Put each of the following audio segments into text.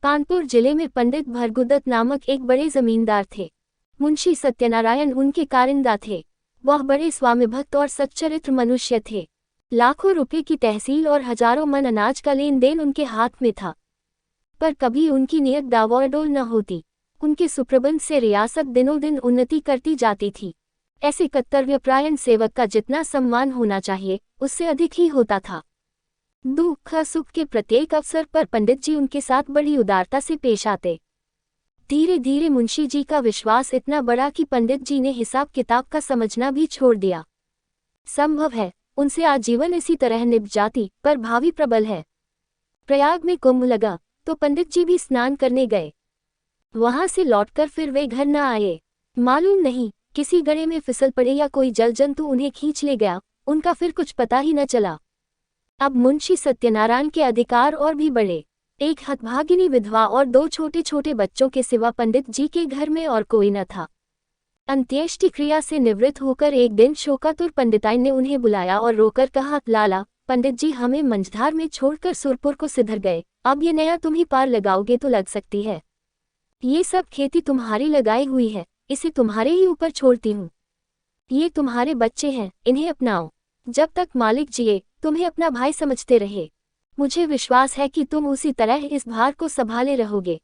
कानपुर जिले में पंडित भरगुदत नामक एक बड़े जमींदार थे। मुंशी सत्यनारायण उनके कारिंदा थे। वह बड़े स्वामीभक्त और सच्चरित्र मनुष्य थे। लाखों रुपए की तहसील और हजारों मन अनाज का लेन देन उनके हाथ में था, पर कभी उनकी नियत डावाडोल न होती। उनके सुप्रबंध से रियासत दिनों दिन उन्नति करती जाती थी। ऐसे कर्तव्यपरायण सेवक का जितना सम्मान होना चाहिए उससे अधिक ही होता था। दुख सुख के प्रत्येक अवसर पर पंडित जी उनके साथ बड़ी उदारता से पेश आते। धीरे धीरे मुंशी जी का विश्वास इतना बढ़ा कि पंडित जी ने हिसाब किताब का समझना भी छोड़ दिया। संभव है उनसे आजीवन इसी तरह निभ जाती, पर भावी प्रबल है। प्रयाग में कुंभ लगा तो पंडित जी भी स्नान करने गए। वहां से लौटकर फिर वे घर न आए। मालूम नहीं किसी गड्ढे में फिसल पड़े या कोई जल जंतु उन्हें खींच ले गया। उनका फिर कुछ पता ही न चला। अब मुंशी सत्यनारायण के अधिकार और भी बढ़े। एक हतभागिनी विधवा और 2 छोटे छोटे बच्चों के सिवा पंडित जी के घर में और कोई न था। अंत्येष्टि क्रिया से निवृत्त होकर एक दिन शोकातुर पंडिताइन ने उन्हें बुलाया और रोकर कहा, लाला, पंडित जी हमें मंझधार में छोड़कर सुरपुर को सिधर गए। अब ये नया तुम ही पार लगाओगे तो लग सकती है। ये सब खेती तुम्हारी लगाई हुई है, इसे तुम्हारे ही ऊपर छोड़ती हूँ। ये तुम्हारे बच्चे हैं, इन्हें अपनाओ। जब तक मालिक जिए तुम्हें अपना भाई समझते रहे। मुझे विश्वास है कि तुम उसी तरह इस भार को संभाले रहोगे।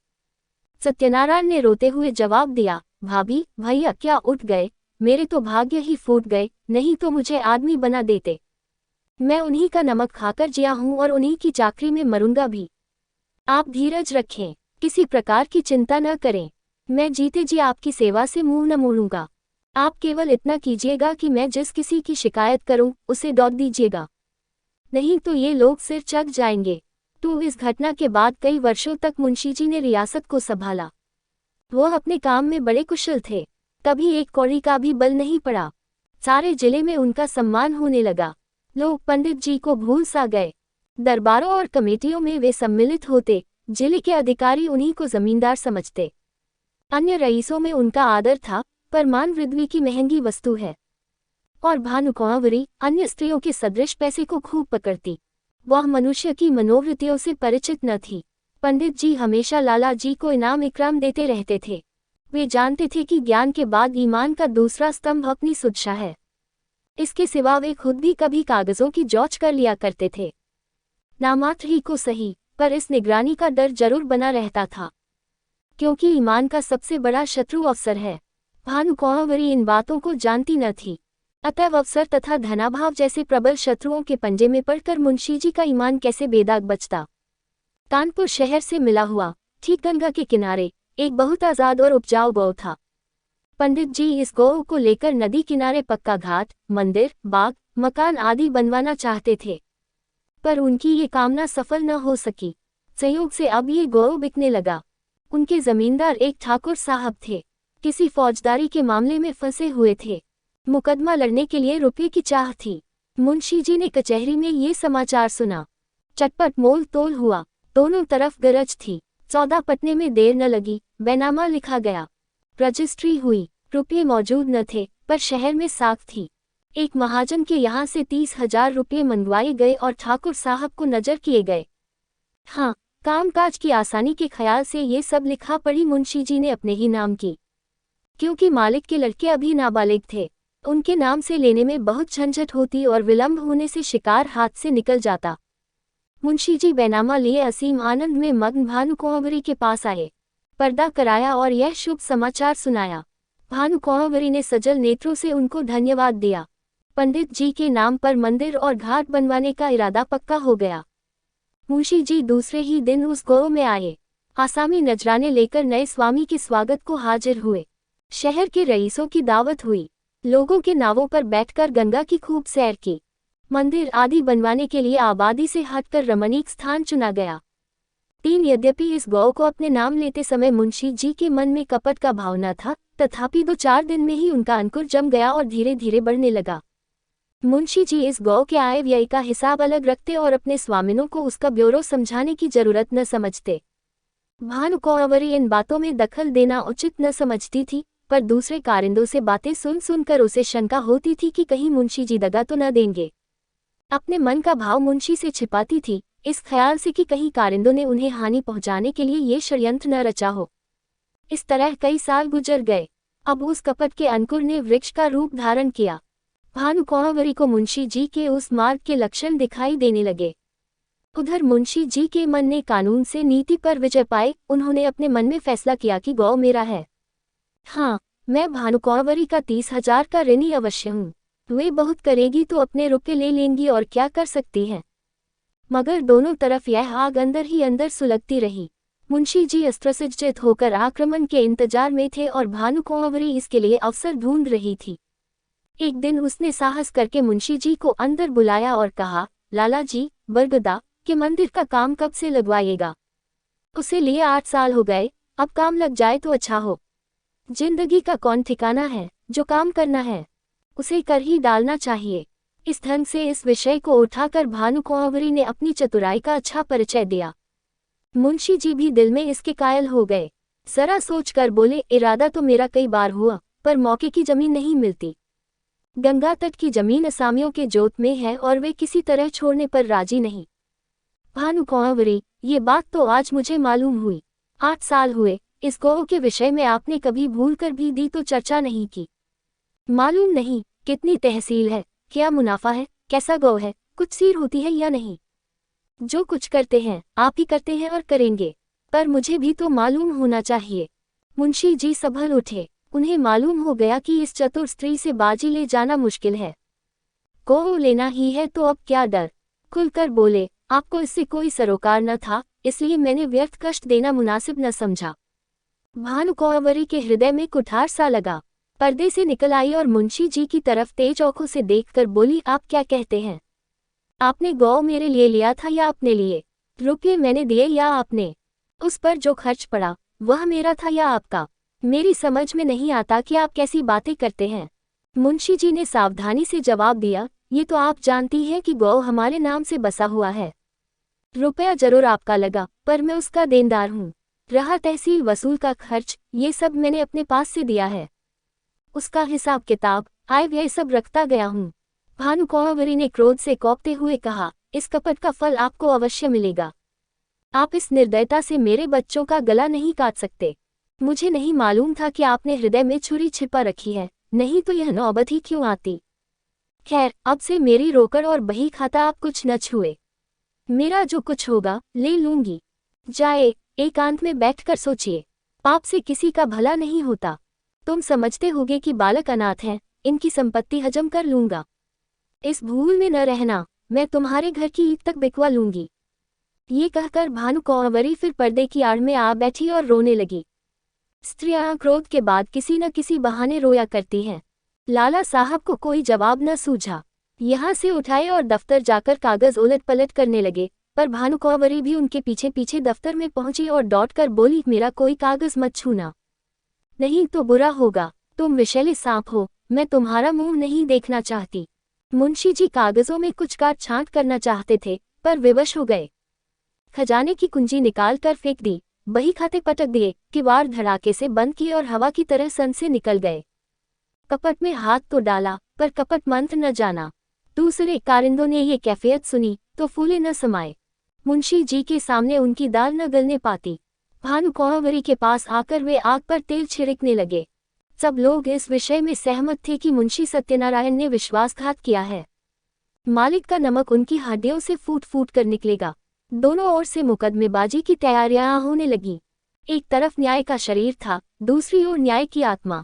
सत्यनारायण ने रोते हुए जवाब दिया, भाभी भैया क्या उठ गए? मेरे तो भाग्य ही फूट गए, नहीं तो मुझे आदमी बना देते। मैं उन्हीं का नमक खाकर जिया हूँ और उन्हीं की चाकरी में मरूंगा भी। आप धीरज रखें, किसी प्रकार की चिंता न करें। मैं जीते जी आपकी सेवा से मुंह न मोड़ूंगा। आप केवल इतना कीजिएगा कि मैं जिस किसी की शिकायत करूं उसे डॉट दीजिएगा, नहीं तो ये लोग सिर चक जाएंगे। तो इस घटना के बाद कई वर्षों तक मुंशी जी ने रियासत को संभाला। वह अपने काम में बड़े कुशल थे। कभी एक कौड़ी का भी बल नहीं पड़ा। सारे जिले में उनका सम्मान होने लगा। लोग पंडित जी को भूल सा गए। दरबारों और कमेटियों में वे सम्मिलित होते। जिले के अधिकारी उन्हीं को जमींदार समझते। अन्य रईसों में उनका आदर था, पर मान वृद्धि की महंगी वस्तु है। और भानुकुंवरी अन्य स्त्रियों के सदृश पैसे को खूब पकड़ती। वह मनुष्य की मनोवृत्तियों से परिचित न थी। पंडित जी हमेशा लाला जी को इनाम इकराम देते रहते थे। वे जानते थे कि ज्ञान के बाद ईमान का दूसरा स्तंभ अपनी सुदशा है। इसके सिवा वे खुद भी कभी कागजों की जांच कर लिया करते थे। नामात्र ही को सही, पर इस निगरानी का डर जरूर बना रहता था, क्योंकि ईमान का सबसे बड़ा शत्रु अवसर है। भानुकुंवरी इन बातों को जानती न थी। अतएव अवसर तथा धनाभाव जैसे प्रबल शत्रुओं के पंजे में पड़कर मुंशी जी का ईमान कैसे बेदाग बचता। कानपुर शहर से मिला हुआ, ठीक गंगा के किनारे, एक बहुत आजाद और उपजाऊ गौ था। पंडित जी इस गौ को लेकर नदी किनारे पक्का घाट, मंदिर, बाग, मकान आदि बनवाना चाहते थे, पर उनकी ये कामना सफल न हो सकी। संयोग से अब ये गौ बिकने लगा। उनके जमींदार एक ठाकुर साहब थे। किसी फौजदारी के मामले में फंसे हुए थे। मुकदमा लड़ने के लिए रुपये की चाह थी। मुंशी जी ने कचहरी में ये समाचार सुना। चटपट मोल तोल हुआ। दोनों तरफ गरज थी। सौदा पटने में देर न लगी। बैनामा लिखा गया। रजिस्ट्री हुई। रुपये मौजूद न थे, पर शहर में साख थी। एक महाजन के यहाँ से 30,000 रुपये मंगवाए गए और ठाकुर साहब को नजर किए गए। हाँ, कामकाज की आसानी के ख्याल से ये सब लिखा पढ़ी मुंशी जी ने अपने ही नाम की। क्योंकि मालिक के लड़के अभी नाबालिग थे, उनके नाम से लेने में बहुत झंझट होती और विलंब होने से शिकार हाथ से निकल जाता। मुंशी जी बैनामा लिए असीम आनंद में मग्न भानुकुंवरी के पास आए। पर्दा कराया और यह शुभ समाचार सुनाया। भानुकुंवरी ने सजल नेत्रों से उनको धन्यवाद दिया। पंडित जी के नाम पर मंदिर और घाट बनवाने का इरादा पक्का हो गया। मुंशी जी दूसरे ही दिन उस गौ में आए। आसामी नजराने लेकर नए स्वामी के स्वागत को हाजिर हुए। शहर के रईसों की दावत हुई। लोगों के नावों पर बैठकर गंगा की खूब सैर की। मंदिर आदि बनवाने के लिए आबादी से हटकर रमणीक स्थान चुना गया। यद्यपि इस गौ को अपने नाम लेते समय मुंशी जी के मन में कपट का भाव न था, तथापि 2-4 दिन में ही उनका अंकुर जम गया और धीरे धीरे बढ़ने लगा। मुंशी जी इस गौ के आय व्यय का हिसाब अलग रखते और अपने स्वामिनों को उसका ब्यौरा समझाने की जरूरत न समझते। भानुकुंवरी इन बातों में दखल देना उचित न समझती थी, पर दूसरे कारिंदों से बातें सुन सुनकर उसे शंका होती थी कि कहीं मुंशी जी दगा तो न देंगे। अपने मन का भाव मुंशी से छिपाती थी, इस ख्याल से कि कहीं कारिंदों ने उन्हें हानि पहुंचाने के लिए ये षड्यंत्र न रचा हो। इस तरह कई साल गुजर गए। अब उस कपट के अंकुर ने वृक्ष का रूप धारण किया। भानुकुँवरी को मुंशी जी के उस मार्ग के लक्षण दिखाई देने लगे। उधर मुंशी जी के मन ने कानून से नीति पर विजय पाए। उन्होंने अपने मन में फैसला किया कि गौ मेरा है। हाँ, मैं भानुकुँवरी का 30,000 का ऋणी अवश्य हूँ। वे बहुत करेगी तो अपने रुपये ले लेंगी और क्या कर सकती हैं। मगर दोनों तरफ यह आग अंदर ही अंदर सुलगती रही। मुंशी जी अस्त्रसज्जित होकर आक्रमण के इंतजार में थे और भानुकुँवरी इसके लिए अवसर ढूंढ रही थी। एक दिन उसने साहस करके मुंशी जी को अंदर बुलाया और कहा, लाला जी, बरगदा के मंदिर का काम कब से लगवाइएगा? उसे लिए 8 साल हो गए, अब काम लग जाए तो अच्छा हो। जिंदगी का कौन ठिकाना है, जो काम करना है उसे कर ही डालना चाहिए। इस ढंग से इस विषय को उठाकर भानुकुँवरी ने अपनी चतुराई का अच्छा परिचय दिया। मुंशी जी भी दिल में इसके कायल हो गए। जरा सोच कर बोले, इरादा तो मेरा कई बार हुआ, पर मौके की जमीन नहीं मिलती। गंगा तट की जमीन असामियों के जोत में है और वे किसी तरह छोड़ने पर राजी नहीं। भानुकुँवरी, ये बात तो आज मुझे मालूम हुई। 8 साल हुए, इस गौ के विषय में आपने कभी भूल कर भी दी तो चर्चा नहीं की। मालूम नहीं कितनी तहसील है, क्या मुनाफा है, कैसा गौ है, कुछ सीर होती है या नहीं। जो कुछ करते हैं आप ही करते हैं और करेंगे, पर मुझे भी तो मालूम होना चाहिए। मुंशी जी संभल उठे। उन्हें मालूम हो गया कि इस चतुर स्त्री से बाजी ले जाना मुश्किल है। गौ लेना ही है तो अब क्या डर। खुलकर बोले, आपको इससे कोई सरोकार न था, इसलिए मैंने व्यर्थ कष्ट देना मुनासिब न समझा। भानुकुँवरी के हृदय में कुठार सा लगा। पर्दे से निकल आई और मुंशी जी की तरफ तेज आंखों से देखकर बोली, आप क्या कहते हैं? आपने गौ मेरे लिए लिया था या अपने लिए? रुपये मैंने दिए या आपने? उस पर जो खर्च पड़ा वह मेरा था या आपका? मेरी समझ में नहीं आता कि आप कैसी बातें करते हैं। मुंशी जी ने सावधानी से जवाब दिया, ये तो आप जानती हैं कि गौ हमारे नाम से बसा हुआ है। रुपया जरूर आपका लगा, पर मैं उसका देनदार हूँ। रहा तहसील वसूल का खर्च, ये सब मैंने अपने पास से दिया है। उसका हिसाब किताब, आय व्यय सब रखता गया हूँ। भानुकुँवरी ने क्रोध से कौपते हुए कहा, इस कपट का फल आपको अवश्य मिलेगा। आप इस निर्दयता से मेरे बच्चों का गला नहीं काट सकते। मुझे नहीं मालूम था कि आपने हृदय में छुरी छिपा रखी है, नहीं तो यह नौबत ही क्यों आती। खैर, अब से मेरी रोकड़ और बही खाता आप कुछ न छुए। मेरा जो कुछ होगा ले लूंगी। जाए, एकांत में बैठकर सोचिए। पाप से किसी का भला नहीं होता। तुम समझते होगे कि बालक अनाथ हैं, इनकी संपत्ति हजम कर लूंगा। इस भूल में न रहना, मैं तुम्हारे घर की ईद तक बिकवा लूंगी। ये कहकर भानुकुँवरी फिर पर्दे की आड़ में आ बैठी और रोने लगी। स्त्रियां क्रोध के बाद किसी न किसी बहाने रोया करती हैं। लाला साहब को कोई जवाब न सूझा। यहाँ से उठाए और दफ्तर जाकर कागज उलट पलट करने लगे, पर भानुकुँवरी भी उनके पीछे पीछे दफ्तर में पहुंची और दौड़कर बोली, मेरा कोई कागज मत छूना, नहीं तो बुरा होगा। तुम विषैले सांप हो, मैं तुम्हारा मुंह नहीं देखना चाहती। मुंशी जी कागजों में कुछ काट छांट करना चाहते थे, पर विवश हो गए। खजाने की कुंजी निकाल कर फेंक दी, बही खाते पटक दिए, किवाड़ धड़ाके से बंद किए और हवा की तरह सन से निकल गए। कपट में हाथ तो डाला, पर कपट मंत्र न जाना। दूसरे कारिंदों ने ये कैफियत सुनी तो फूले न समाये। मुंशी जी के सामने उनकी दाल न गलने पाती। भानुकुँवरी के पास आकर वे आग पर तेल छिड़कने लगे। सब लोग इस विषय में सहमत थे कि मुंशी सत्यनारायण ने विश्वासघात किया है। मालिक का नमक उनकी हड्डियों से फूट फूट कर निकलेगा। दोनों ओर से मुकदमेबाजी की तैयारियां होने लगी। एक तरफ न्याय का शरीर था, दूसरी ओर न्याय की आत्मा।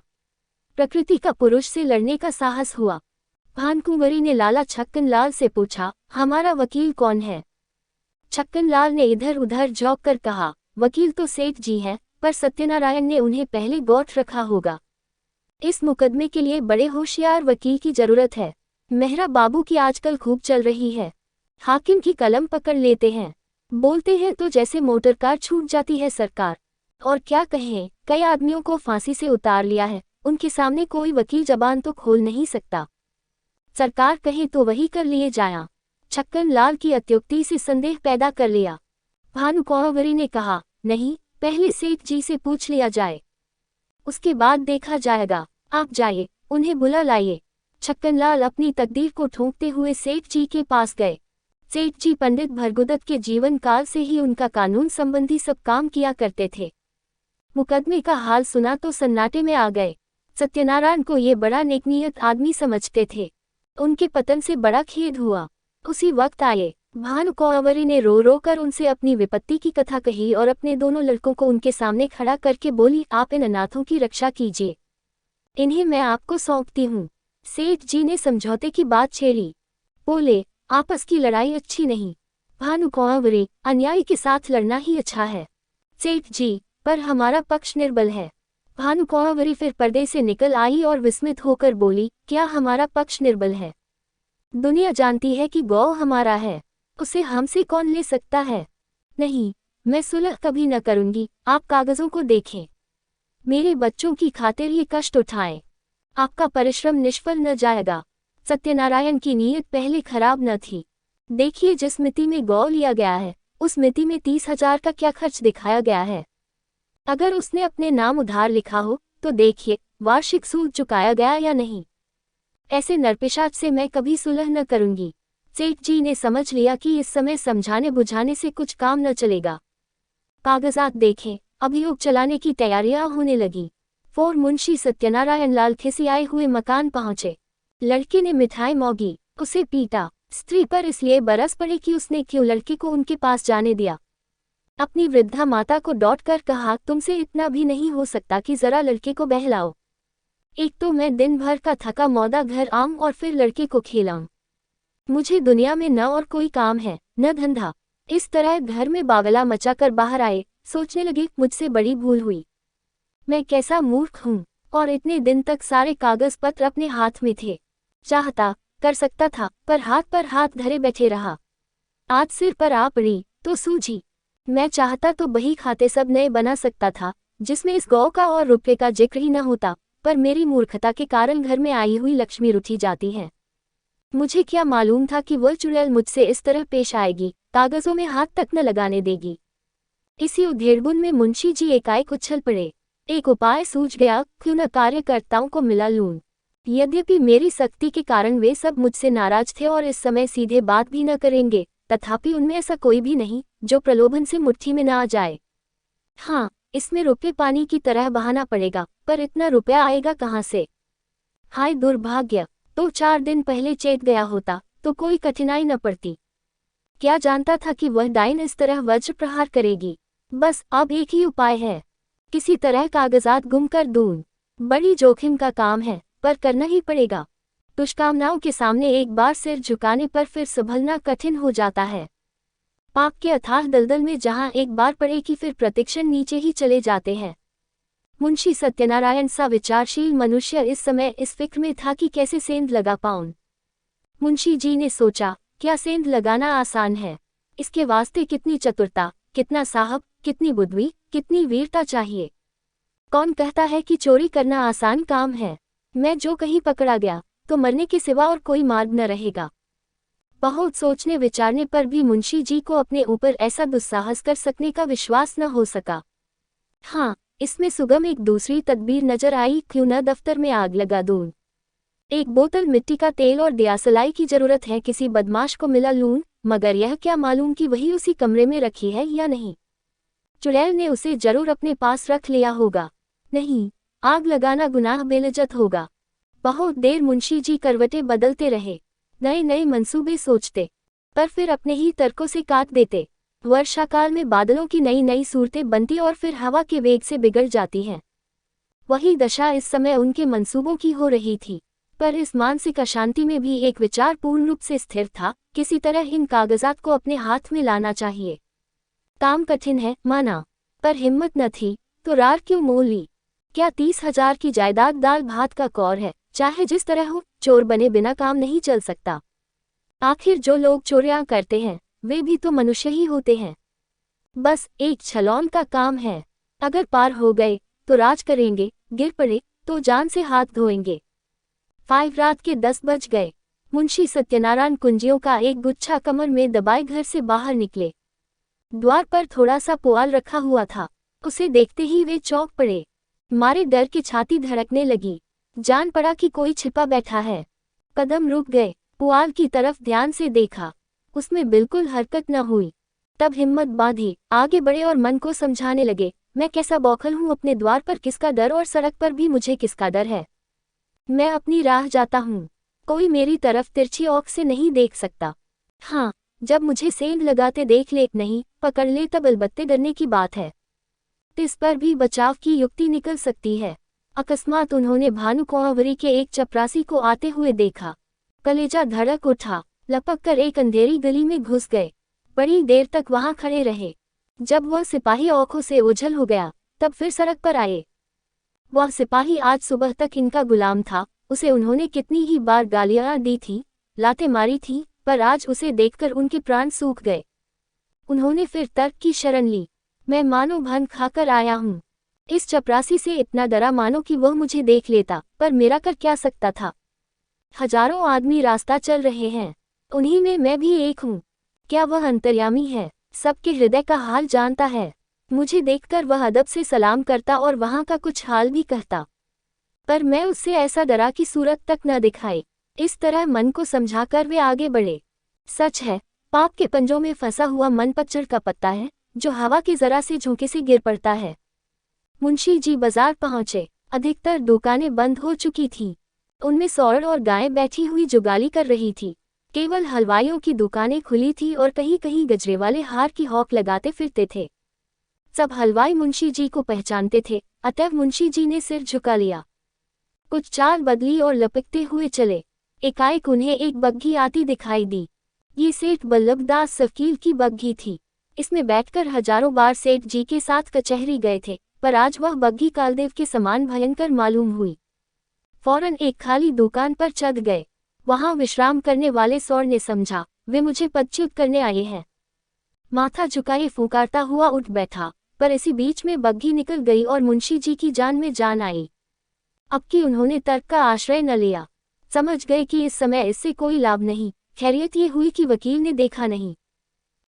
प्रकृति का पुरुष से लड़ने का साहस हुआ। भानुकुँवरी ने लाला छक्कनलाल से पूछा, हमारा वकील कौन है? छक्कनलाल ने इधर उधर झोंक कर कहा, वकील तो सेठ जी हैं, पर सत्यनारायण ने उन्हें पहले गौठ रखा होगा। इस मुकदमे के लिए बड़े होशियार वकील की जरूरत है। मेहरा बाबू की आजकल खूब चल रही है। हाकिम की कलम पकड़ लेते हैं, बोलते हैं तो जैसे मोटर कार छूट जाती है सरकार। और क्या कहें, कई आदमियों को फांसी से उतार लिया है, उनके सामने कोई वकील जबान तो खोल नहीं सकता। सरकार कहे तो वही कर लिए जाया। छक्कनलाल की अत्युक्ति से संदेह पैदा कर लिया। भानुकुँवरी ने कहा, नहीं, पहले सेठ जी से पूछ लिया जाए, उसके बाद देखा जाएगा। आप जाइए, उन्हें बुला लाइए। छक्कनलाल अपनी तकदीर को ठोंकते हुए सेठ जी के पास गए। सेठ जी पंडित भृगुदत्त के जीवन काल से ही उनका कानून संबंधी सब काम किया करते थे। मुकदमे का हाल सुना तो सन्नाटे में आ गए। सत्यनारायण को ये बड़ा नेकनीयत आदमी समझते थे। उनके पतन से बड़ा खेद हुआ। उसी वक्त आए भानुकुँवरी ने रो रो कर उनसे अपनी विपत्ति की कथा कही और अपने दोनों लड़कों को उनके सामने खड़ा करके बोली, आप इन अनाथों की रक्षा कीजिए, इन्हें मैं आपको सौंपती हूँ। सेठ जी ने समझौते की बात छेड़ी। बोले, आपस की लड़ाई अच्छी नहीं। भानुकुँवरी, अन्याय के साथ लड़ना ही अच्छा है। सेठ जी, पर हमारा पक्ष निर्बल है। भानुकुँवरी फिर पर्दे से निकल आई और विस्मित होकर बोली, क्या हमारा पक्ष निर्बल है? दुनिया जानती है कि गौ हमारा है, उसे हमसे कौन ले सकता है? नहीं, मैं सुलह कभी न करूंगी। आप कागजों को देखें, मेरे बच्चों की खातिर ये कष्ट उठाएं। आपका परिश्रम निष्फल न जाएगा। सत्यनारायण की नीयत पहले खराब न थी। देखिए, जिस मिति में गौ लिया गया है, उस मिति में 30,000 का क्या खर्च दिखाया गया है। अगर उसने अपने नाम उधार लिखा हो तो देखिए वार्षिक सूद चुकाया गया या नहीं। ऐसे नरपिशाच से मैं कभी सुलह न करूंगी। सेठ जी ने समझ लिया कि इस समय समझाने बुझाने से कुछ काम न चलेगा। कागजात देखें, अभियोग चलाने की तैयारियां होने लगी। फोर मुंशी सत्यनारायण लाल खिसियाए हुए मकान पहुंचे। लड़के ने मिठाई मांगी, उसे पीटा। स्त्री पर इसलिए बरस पड़े कि उसने क्यों लड़के को उनके पास जाने दिया। अपनी वृद्धा माता को डॉट कर कहा, तुमसे इतना भी नहीं हो सकता कि जरा लड़के को बहलाओ। एक तो मैं दिन भर का थका मौदा घर आऊं और फिर लड़के को खिलाऊं। मुझे दुनिया में न और कोई काम है न धंधा। इस तरह घर में बावला मचाकर बाहर आए। सोचने लगे, मुझसे बड़ी भूल हुई। मैं कैसा मूर्ख हूँ। और इतने दिन तक सारे कागज पत्र अपने हाथ में थे। चाहता कर सकता था, पर हाथ धरे बैठे रहा। आज सिर पर आ पड़ी तो सूझी। मैं चाहता तो बही खाते सब नए बना सकता था, जिसमें इस गौ का और रुपये का जिक्र ही न होता, पर मेरी मूर्खता के कारण घर में आई हुई लक्ष्मी रुठी जाती है। मुझे क्या मालूम था कि वह चुड़ैल मुझसे इस तरह पेश आएगी, कागजों में हाथ तक न लगाने देगी। इसी उधेड़बुन में मुंशी जी एकाएक उछल पड़े। एक उपाय सूझ गया, क्यों न कार्यकर्ताओं को मिला लूं। यद्यपि मेरी सख्ती के कारण वे सब मुझसे नाराज थे और इस समय सीधे बात भी न करेंगे, तथापि उनमें ऐसा कोई भी नहीं जो प्रलोभन से मुट्ठी में न आ जाए। हाँ, इसमें रुपये पानी की तरह बहाना पड़ेगा, पर इतना रुपया आएगा कहाँ से? हाय दुर्भाग्य! तो 4 दिन पहले चेत गया होता तो कोई कठिनाई न पड़ती। क्या जानता था कि वह डाइन इस तरह वज्र प्रहार करेगी। बस अब एक ही उपाय है, किसी तरह कागजात गुम कर दूं। बड़ी जोखिम का काम है, पर करना ही पड़ेगा। दुष्कामनाओं के सामने एक बार सिर झुकाने पर फिर संभलना कठिन हो जाता है। पाप के अथाह दलदल में जहां एक बार पड़े कि फिर प्रतिक्षण नीचे ही चले जाते हैं। मुंशी सत्यनारायण सा विचारशील मनुष्य इस समय इस फिक्र में था कि कैसे सेंध लगा पाऊं। मुंशी जी ने सोचा, क्या सेंध लगाना आसान है? इसके वास्ते कितनी चतुरता, कितना साहब, कितनी बुद्धि, कितनी वीरता चाहिए। कौन कहता है कि चोरी करना आसान काम है? मैं जो कहीं पकड़ा गया तो मरने के सिवा और कोई मार्ग न रहेगा। बहुत सोचने विचारने पर भी मुंशी जी को अपने ऊपर ऐसा दुस्साहस कर सकने का विश्वास न हो सका। हाँ, इसमें सुगम एक दूसरी तदबीर नजर आई, क्यों न दफ्तर में आग लगा दूं। एक बोतल मिट्टी का तेल और दियासलाई की जरूरत है, किसी बदमाश को मिला लूं, मगर यह क्या मालूम कि वही उसी कमरे में रखी है या नहीं। चुड़ैल ने उसे जरूर अपने पास रख लिया होगा। नहीं, आग लगाना गुनाह बेइज्जत होगा। बहुत देर मुंशी जी करवटें बदलते रहे, नए नए मंसूबे सोचते, पर फिर अपने ही तर्कों से काट देते। वर्षाकाल में बादलों की नई नई सूरतें बनती और फिर हवा के वेग से बिगड़ जाती हैं। वही दशा इस समय उनके मंसूबों की हो रही थी। पर इस मानसिक अशांति में भी एक विचार पूर्ण रूप से स्थिर था, किसी तरह इन कागजात को अपने हाथ में लाना चाहिए। काम कठिन है, माना, पर हिम्मत न थी तो रार क्यों मोल ली। क्या 30,000 की जायदाद दाल भात का कौर है? चाहे जिस तरह हो, चोर बने बिना काम नहीं चल सकता। आखिर जो लोग चोरियां करते हैं वे भी तो मनुष्य ही होते हैं। बस एक छलौन का काम है। अगर पार हो गए तो राज करेंगे, गिर पड़े तो जान से हाथ धोएंगे। 5 रात के 10 बज गए। मुंशी सत्यनारायण कुंजियों का एक गुच्छा कमर में दबाए घर से बाहर निकले। द्वार पर थोड़ा सा पुआल रखा हुआ था, उसे देखते ही वे चौंक पड़े। मारे डर की छाती धड़कने लगी। जान पड़ा कि कोई छिपा बैठा है। कदम रुक गए, पुआल की तरफ ध्यान से देखा। उसमें बिल्कुल हरकत न हुई। तब हिम्मत बांधी, आगे बढ़े और मन को समझाने लगे, मैं कैसा बौखल हूँ, अपने द्वार पर किसका डर और सड़क पर भी मुझे किसका डर है। मैं अपनी राह जाता हूँ, कोई मेरी तरफ तिरछी औंख से नहीं देख सकता। हाँ, जब मुझे सेंध लगाते देख ले, नहीं पकड़ ले, तब अलबत्ते डरने की बात है। इस पर भी बचाव की युक्ति निकल सकती है। अकस्मात उन्होंने भानुकुंवरी के एक चपरासी को आते हुए देखा। कलेजा धड़क उठा, लपक कर एक अंधेरी गली में घुस गए। बड़ी देर तक वहां खड़े रहे। जब वह सिपाही आंखों से ओझल हो गया, तब फिर सड़क पर आए। वह सिपाही आज सुबह तक इनका गुलाम था। उसे उन्होंने कितनी ही बार गालियां दी थी, लातें मारी थी, पर आज उसे देखकर उनके प्राण सूख गए। उन्होंने फिर तर्क की शरण ली, मैं मानो भन खाकर आया हूँ। इस चपरासी से इतना डरा मानो कि वह मुझे देख लेता, पर मेरा कर क्या सकता था। हजारों आदमी रास्ता चल रहे हैं, उन्हीं में मैं भी एक हूँ। क्या वह अंतर्यामी है, सबके हृदय का हाल जानता है। मुझे देखकर वह अदब से सलाम करता और वहां का कुछ हाल भी कहता, पर मैं उससे ऐसा डरा कि सूरत तक न दिखाए। इस तरह मन को समझाकर वे आगे बढ़े। सच है, पाप के पंजों में फंसा हुआ मन पतझड़ का पत्ता है, जो हवा के जरा से झोंके से गिर पड़ता है। मुंशी जी बाजार पहुंचे। अधिकतर दुकानें बंद हो चुकी थीं। उनमें सौर और गायें बैठी हुई जुगाली कर रही थी। केवल हलवाइयों की दुकानें खुली थी और कहीं कहीं गजरे वाले हार की हौक लगाते फिरते थे। सब हलवाई मुंशी जी को पहचानते थे, अतएव मुंशी जी ने सिर झुका लिया। कुछ चाल बदली और लपकते हुए चले। एकाएक उन्हें एक बग्घी आती दिखाई दी। ये सेठ बल्लभदास सकील की बग्घी थी। इसमें बैठकर हजारों बार सेठ जी के साथ कचहरी गए थे, पर आज वह बग्घी कालदेव के समान भयंकर मालूम हुई। फौरन एक खाली दुकान पर चढ़ गए। वहां विश्राम करने वाले सौर ने समझा, वे मुझे पदच्युत करने आए हैं। माथा झुकाए फुकारता हुआ उठ बैठा, पर इसी बीच में बग्घी निकल गई और मुंशी जी की जान में जान आई। अब कि उन्होंने तर्क का आश्रय न लिया, समझ गए कि इस समय इससे कोई लाभ नहीं। खैरियत ये हुई कि वकील ने देखा नहीं।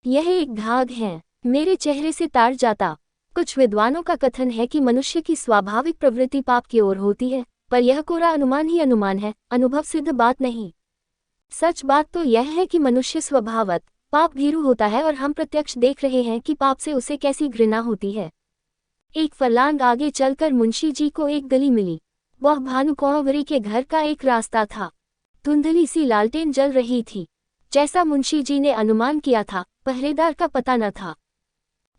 यह एक घाघ है, मेरे चेहरे से तार जाता। कुछ विद्वानों का कथन है कि मनुष्य की स्वाभाविक प्रवृत्ति पाप की ओर होती है, पर यह कोरा अनुमान ही अनुमान है, अनुभव सिद्ध बात नहीं। सच बात तो यह है कि मनुष्य स्वभावत पाप भीरू होता है और हम प्रत्यक्ष देख रहे हैं कि पाप से उसे कैसी घृणा होती है। एक फरलांग आगे चलकर मुंशी जी को एक गली मिली। वह भानुकुंवरी के घर का एक रास्ता था। धुंधली सी लालटेन जल रही थी। जैसा मुंशी जी ने अनुमान किया था, पहरेदार का पता न था।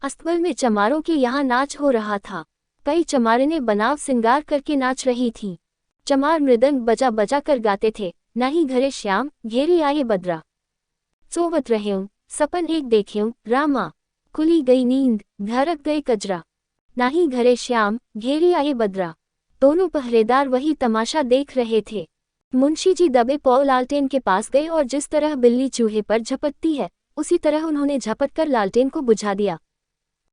अस्तबल में चमारों के यहाँ नाच हो रहा था। कई चमारिनें बनाव सिंगार करके नाच रही थीं। चमार मृदंग बजा बजा कर गाते थे, नाही घरे श्याम घेरी आये बदरा। सोवत रहेऊं सपन एक देखेऊं रामा, खुली गई नींद धड़क गए कजरा। नाही घरे श्याम घेरी आये बदरा। दोनों पहरेदार वही तमाशा देख रहे थे। मुंशी जी दबे पौ लालटेन के पास गए और जिस तरह बिल्ली चूहे पर झपटती है, उसी तरह उन्होंने झपट कर लालटेन को बुझा दिया।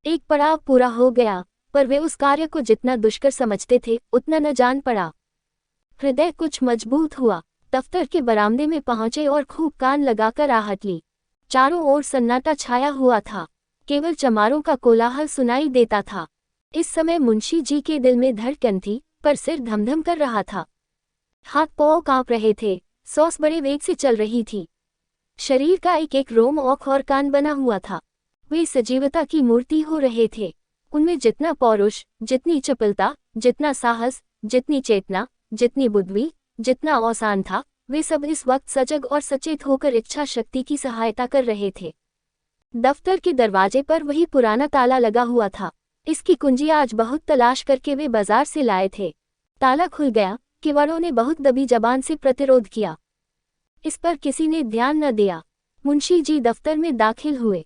एक पड़ाव पूरा हो गया, पर वे उस कार्य को जितना दुष्कर समझते थे उतना न जान पड़ा। हृदय कुछ मजबूत हुआ। दफ्तर के बरामदे में पहुंचे और खूब कान लगाकर आहट ली। चारों ओर सन्नाटा छाया हुआ था, केवल चमारों का कोलाहल सुनाई देता था। इस समय मुंशी जी के दिल में धड़कन थी, पर सिर धमधम कर रहा था। हाथ पांव कांप रहे थे, सांस बड़े वेग से चल रही थी। शरीर का एक एक रोम औख और कान बना हुआ था। वे सजीवता की मूर्ति हो रहे थे। उनमें जितना पौरुष, जितनी चपलता, जितना साहस, जितनी चेतना, जितनी बुद्धि, जितना औसान था, वे सब इस वक्त सजग और सचेत होकर इच्छा शक्ति की सहायता कर रहे थे। दफ्तर के दरवाजे पर वही पुराना ताला लगा हुआ था। इसकी कुंजी आज बहुत तलाश करके वे बाजार से लाए थे। ताला खुल गया, किवाड़ों ने बहुत दबी जबान से प्रतिरोध किया। इस पर किसी ने ध्यान न दिया। मुंशी जी दफ्तर में दाखिल हुए।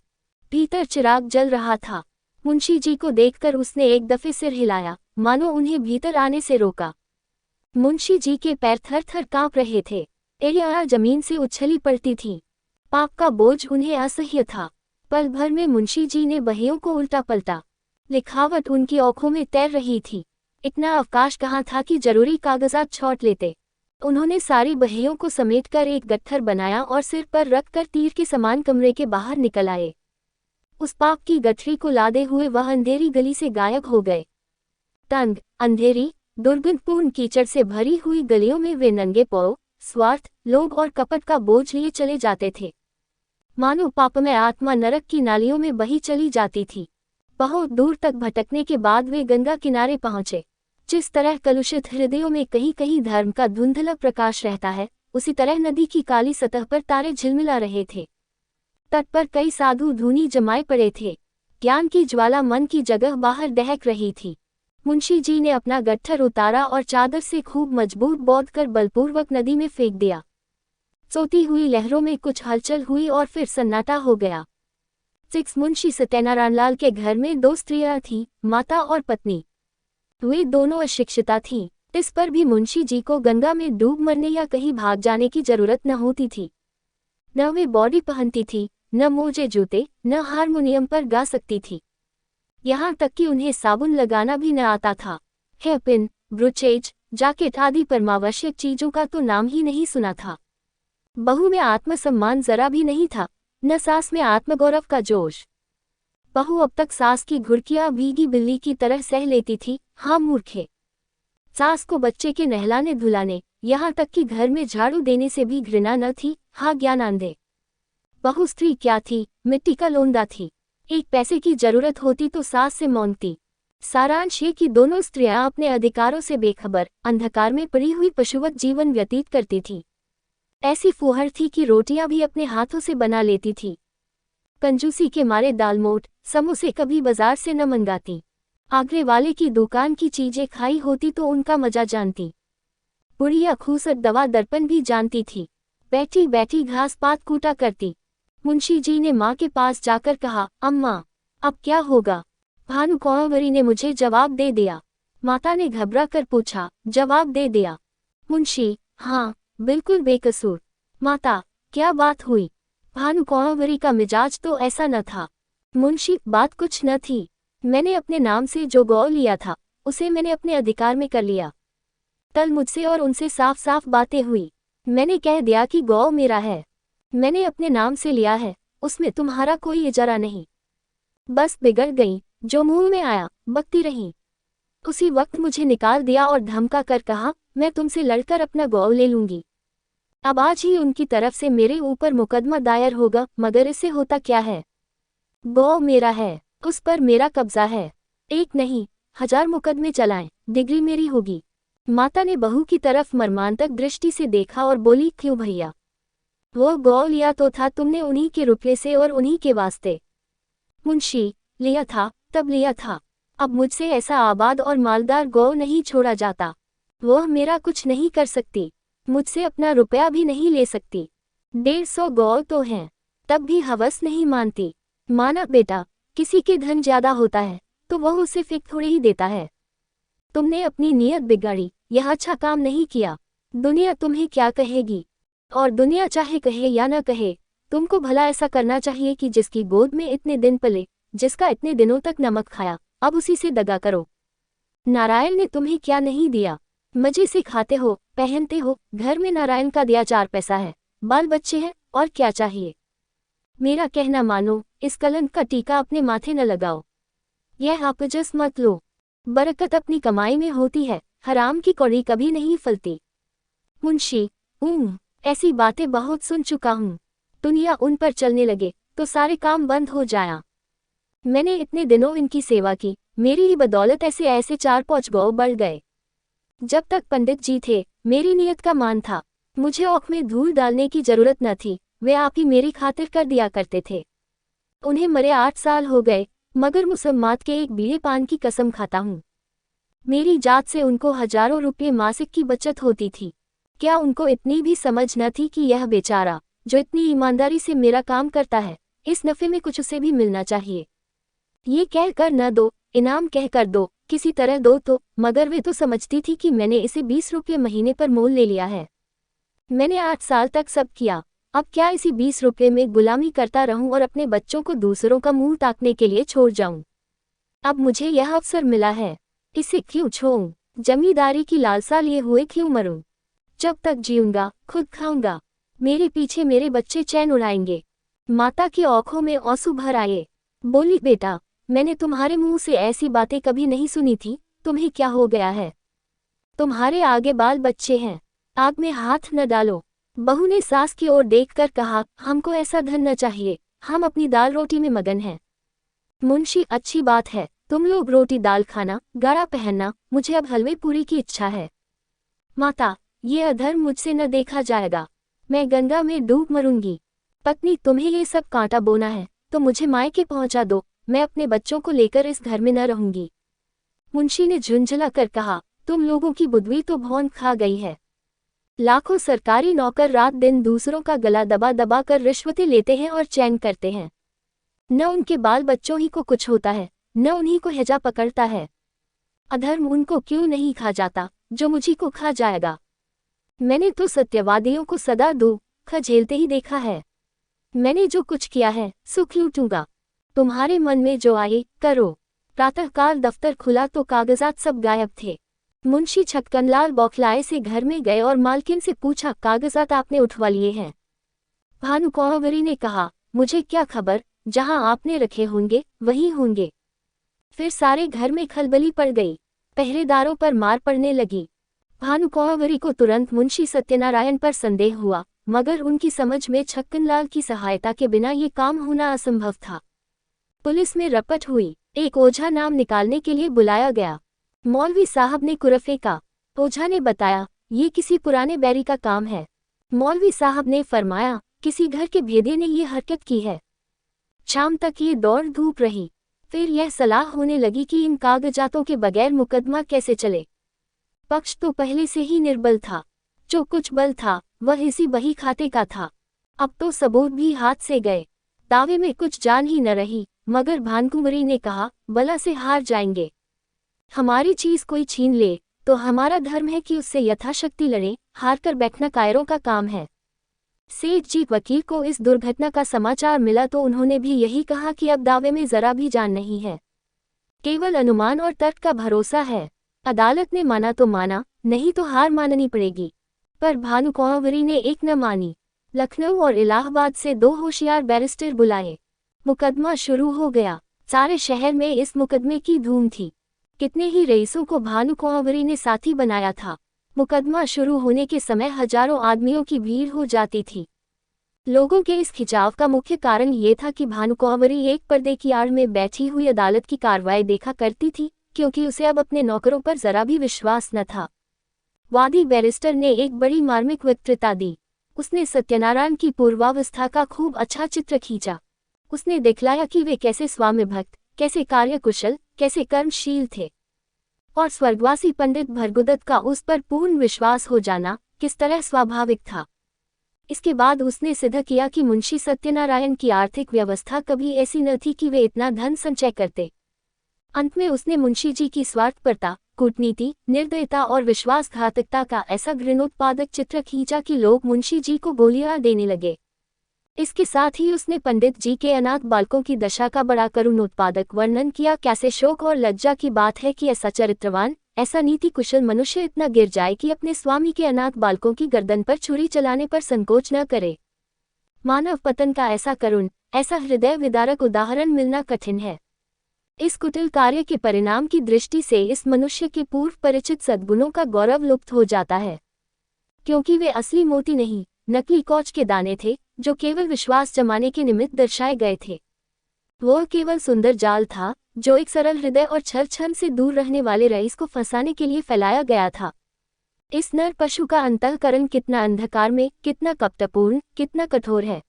भीतर चिराग जल रहा था। मुंशी जी को देखकर उसने एक दफे सिर हिलाया, मानो उन्हें भीतर आने से रोका। मुंशी जी के पैर थर थर कांप रहे थे। एड़ियां जमीन से उछली पड़ती थीं। पाप का बोझ उन्हें असह्य था। पल भर में मुंशी जी ने बहियों को उल्टा पलटा। लिखावट उनकी आंखों में तैर रही थी। इतना अवकाश कहाँ था कि जरूरी कागजात छौंट लेते। उन्होंने सारी बहियों को समेटकर एक गट्ठर बनाया और सिर पर रखकर तीर के समान कमरे के बाहर निकल आए। उस पाप की गठरी को लादे हुए वह अंधेरी गली से गायब हो गए। तंग, अंधेरी, दुर्गंधपूर्ण कीचड़ से भरी हुई गलियों में वे नंगे पांव, स्वार्थ, लोभ और कपट का बोझ लिए चले जाते थे। मानो पापमय आत्मा नरक की नालियों में बही चली जाती थी। बहुत दूर तक भटकने के बाद वे गंगा किनारे पहुंचे। जिस तरह कलुषित हृदयों में कहीं कहीं धर्म का धुंधला प्रकाश रहता है, उसी तरह नदी की काली सतह पर तारे झिलमिला रहे थे। तट पर कई साधु धूनी जमाए पड़े थे। ज्ञान की ज्वाला मन की जगह बाहर दहक रही थी। मुंशी जी ने अपना गट्ठर उतारा और चादर से खूब मजबूत बांध कर बलपूर्वक नदी में फेंक दिया। सोती हुई लहरों में कुछ हलचल हुई और फिर सन्नाटा हो गया। मुंशी सत्यनारायण लाल के घर में 2 स्त्रियां थीं, माता और पत्नी। वे दोनों अशिक्षिता थीं। इस पर भी मुंशी जी को गंगा में डूब मरने या कहीं भाग जाने की जरूरत न होती थी। न वे बॉडी पहनती थी, न मोजे जूते, न हारमोनियम पर गा सकती थी। यहाँ तक कि उन्हें साबुन लगाना भी न आता था। हेयरपिन, ब्रोचेज, जैकेट आदि परमावश्यक चीजों का तो नाम ही नहीं सुना था। बहू में आत्मसम्मान जरा भी नहीं था, न सास में आत्मगौरव का जोश। बहू अब तक सास की घुड़कियां भीगी बिल्ली की तरह सह लेती थी। हाँ मूर्खे, सास को बच्चे के नहलाने धुलाने, यहाँ तक कि घर में झाड़ू देने से भी घृणा न थी। हाँ ज्ञानांधे। बहू स्त्री क्या थी, मिट्टी का लोंदा थी। 1 पैसे की जरूरत होती तो सास से मांगती। सारांश ये कि दोनों स्त्रियां अपने अधिकारों से बेखबर, अंधकार में पड़ी हुई पशुवत जीवन व्यतीत करती थीं। ऐसी फुहर थी कि रोटियां भी अपने हाथों से बना लेती थी। कंजूसी के मारे दालमोट, समोसे कभी बाजार से न मंगाती। आगरे वाले की दुकान की चीजें खाई होती तो उनका मजा जानती। बुढ़िया खूसट दवा दर्पण भी जानती थी। बैठी बैठी घास पात कूटा करती। मुंशी जी ने माँ के पास जाकर कहा, अम्मा अब क्या होगा? भानुकुँवरी ने मुझे जवाब दे दिया। माता ने घबरा कर पूछा, जवाब दे दिया? मुंशी, हाँ बिल्कुल बेकसूर। माता, क्या बात हुई? भानुकुँवरी का मिजाज तो ऐसा न था। मुंशी, बात कुछ न थी। मैंने अपने नाम से जो गौ लिया था, उसे मैंने अपने अधिकार में कर लिया। कल मुझसे और उनसे साफ साफ बातें हुई। मैंने कह दिया कि गौ मेरा है, मैंने अपने नाम से लिया है, उसमें तुम्हारा कोई इजारा नहीं। बस बिगड़ गई, जो मुंह में आया बकती रही। उसी वक्त मुझे निकाल दिया और धमका कर कहा, मैं तुमसे लड़कर अपना गौ ले लूंगी। अब आज ही उनकी तरफ से मेरे ऊपर मुकदमा दायर होगा, मगर इससे होता क्या है? गौ मेरा है, उस पर मेरा कब्जा है। 1 नहीं 1000 मुकदमे चलाएं, डिग्री मेरी होगी। माता ने बहू की तरफ मर्मांतक दृष्टि से देखा और बोली, क्यों भैया? वो गौ लिया तो था तुमने उन्हीं के रुपये से और उन्हीं के वास्ते। मुंशी, लिया था तब लिया था, अब मुझसे ऐसा आबाद और मालदार गौ नहीं छोड़ा जाता। वह मेरा कुछ नहीं कर सकती, मुझसे अपना रुपया भी नहीं ले सकती। 150 गौ तो हैं, तब भी हवस नहीं मानती। माना बेटा, किसी के धन ज्यादा होता है तो वह उसे फिक थोड़े ही देता है। तुमने अपनी नीयत बिगाड़ी, यह अच्छा काम नहीं किया। दुनिया तुम्हें क्या कहेगी? और दुनिया चाहे कहे या न कहे, तुमको भला ऐसा करना चाहिए कि जिसकी गोद में इतने दिन पले, जिसका इतने दिनों तक नमक खाया, अब उसी से दगा करो। नारायण ने तुम्हें क्या नहीं दिया? मजे से खाते हो, पहनते हो, घर में नारायण का दिया 4 पैसा है, बाल बच्चे हैं, और क्या चाहिए? मेरा कहना मानो, इस कलंक का टीका अपने माथे न लगाओ। यह अपजस मत लो। बरकत अपनी कमाई में होती है, हराम की कौड़ी कभी नहीं फलती। मुंशी, ऐसी बातें बहुत सुन चुका हूँ। दुनिया उन पर चलने लगे तो सारे काम बंद हो जाया। मैंने इतने दिनों इनकी सेवा की, मेरी ही बदौलत ऐसे ऐसे 4-5 गौ बढ़ गए। जब तक पंडित जी थे, मेरी नियत का मान था, मुझे औख में धूल डालने की जरूरत न थी, वे आप ही मेरी खातिर कर दिया करते थे। उन्हें मरे 8 साल हो गए, मगर मुसम्मात के 1 बीड़े पान की कसम खाता हूँ। मेरी जात से उनको हजारों रुपये मासिक की बचत होती थी। क्या उनको इतनी भी समझ न थी कि यह बेचारा, जो इतनी ईमानदारी से मेरा काम करता है, इस नफ़े में कुछ उसे भी मिलना चाहिए। ये कह कर न दो, इनाम कह कर दो, किसी तरह दो तो, मगर वे तो समझती थी कि मैंने इसे 20 रुपये महीने पर मोल ले लिया है। मैंने 8 साल तक सब किया, अब क्या इसी 20 रुपये में गुलामी करता रहूं और अपने बच्चों को दूसरों का मुंह ताकने के लिए छोड़ जाऊं? अब मुझे यह अवसर मिला है, इसे क्यों छोड़ूं? जमींदारी की लालसा लिए हुए क्यों मरूं? जब तक जीऊंगा खुद खाऊंगा, मेरे पीछे मेरे बच्चे चैन उड़ाएंगे। माता की आंखों में आंसू भर आए। बोली, बेटा, मैंने तुम्हारे मुंह से ऐसी बातें कभी नहीं सुनी थी, तुम्हें क्या हो गया है? तुम्हारे आगे बाल बच्चे हैं, आग में हाथ न डालो। बहू ने सास की ओर देखकर कहा, हमको ऐसा धन न चाहिए, हम अपनी दाल रोटी में मगन हैं। मुंशी, अच्छी बात है, तुम लोग रोटी दाल खाना, गाड़ा पहनना, मुझे अब हलवे पूरी की इच्छा है। माता, ये अधर्म मुझसे न देखा जाएगा, मैं गंगा में डूब मरूंगी। पत्नी, तुम्हें ये सब कांटा बोना है तो मुझे मायके पहुंचा दो, मैं अपने बच्चों को लेकर इस घर में न रहूंगी। मुंशी ने झुंझला कर कहा, तुम लोगों की बुद्धि तो भौंद खा गई है। लाखों सरकारी नौकर रात दिन दूसरों का गला दबा दबा कर रिश्वतें लेते हैं और चैन करते हैं। न उनके बाल बच्चों ही को कुछ होता है, न उन्हीं को हैजा पकड़ता है। अधर्म उनको क्यों नहीं खा जाता जो मुझी को खा जाएगा। मैंने तो सत्यवादियों को सदा दुख झेलते ही देखा है। मैंने जो कुछ किया है सुख लूटूंगा। तुम्हारे मन में जो आए करो। प्रातःकाल दफ्तर खुला तो कागजात सब गायब थे। मुंशी छक्कनलाल बौखलाए से घर में गए और मालकिन से पूछा, कागजात आपने उठवा लिए हैं? भानुकुँवरी ने कहा, मुझे क्या खबर, जहां आपने रखे होंगे वहीं होंगे। फिर सारे घर में खलबली पड़ गई, पहरेदारों पर मार पड़ने लगी। भानुकुँवरी को तुरंत मुंशी सत्यनारायण पर संदेह हुआ, मगर उनकी समझ में छक्कनलाल की सहायता के बिना ये काम होना असंभव था। पुलिस में रपट हुई, एक ओझा नाम निकालने के लिए बुलाया गया। मौलवी साहब ने कुरफे का। ओझा ने बताया, ये किसी पुराने बैरी का काम है। मौलवी साहब ने फरमाया, किसी घर के भेदिये ने ये हरकत की है। शाम तक ये दौड़ धूप रही। फिर यह सलाह होने लगी कि इन कागजातों के बगैर मुकदमा कैसे चले। पक्ष तो पहले से ही निर्बल था, जो कुछ बल था वह इसी बही खाते का था। अब तो सबूत भी हाथ से गए, दावे में कुछ जान ही न रही। मगर भानुकुँवरी ने कहा, बला से हार जाएंगे। हमारी चीज कोई छीन ले तो हमारा धर्म है कि उससे यथाशक्ति लड़ें, हार कर बैठना कायरों का काम है। सेठ जी वकील को इस दुर्घटना का समाचार मिला तो उन्होंने भी यही कहा कि अब दावे में जरा भी जान नहीं है, केवल अनुमान और तर्क का भरोसा है। अदालत ने माना तो माना, नहीं तो हार माननी पड़ेगी। पर भानुकुँवरी ने एक न मानी। लखनऊ और इलाहाबाद से 2 होशियार बैरिस्टर बुलाए। मुकदमा शुरू हो गया। सारे शहर में इस मुकदमे की धूम थी। कितने ही रईसों को भानुकुँवरी ने साथी बनाया था। मुकदमा शुरू होने के समय हजारों आदमियों की भीड़ हो जाती थी। लोगों के इस खिंचाव का मुख्य कारण ये था कि भानुकुँवरी एक पर्दे की आड़ में बैठी हुई अदालत की कार्रवाई देखा करती थी, क्योंकि उसे अब अपने नौकरों पर जरा भी विश्वास न था। वादी बैरिस्टर ने एक बड़ी मार्मिक वक्तृता दी। उसने सत्यनारायण की पूर्वावस्था का खूब अच्छा चित्र खींचा। उसने दिखलाया कि वे कैसे स्वामिभक्त, कैसे कार्यकुशल, कैसे कर्मशील थे, और स्वर्गवासी पंडित भृगुदत्त का उस पर पूर्ण विश्वास हो जाना किस तरह स्वाभाविक था। इसके बाद उसने सिद्ध किया कि मुंशी सत्यनारायण की आर्थिक व्यवस्था कभी ऐसी न थी कि वे इतना धन संचय करते। अंत में उसने मुंशी जी की स्वार्थपरता, कूटनीति, निर्दयता और विश्वासघातकता का ऐसा घृणोत्पादक चित्र खींचा कि लोग मुंशी जी को गोलियां देने लगे। इसके साथ ही उसने पंडित जी के अनाथ बालकों की दशा का बड़ा करुणोत्पादक वर्णन किया। कैसे शोक और लज्जा की बात है कि ऐसा चरित्रवान, ऐसा नीति कुशल मनुष्य इतना गिर जाए कि अपने स्वामी के अनाथ बालकों की गर्दन पर छुरी चलाने पर संकोच न करे। मानव पतन का ऐसा करुण, ऐसा हृदय विदारक उदाहरण मिलना कठिन है। इस कुटिल कार्य के परिणाम की दृष्टि से इस मनुष्य के पूर्व परिचित सद्गुणों का गौरव लुप्त हो जाता है, क्योंकि वे असली मोती नहीं, नकली कौच के दाने थे, जो केवल विश्वास जमाने के निमित्त दर्शाए गए थे। वह केवल सुंदर जाल था, जो एक सरल हृदय और छल छल से दूर रहने वाले रईस को फंसाने के लिए फैलाया गया था। इस नर पशु का अंतःकरण कितना अंधकार में, कितना कपटपूर्ण, कितना कठोर है,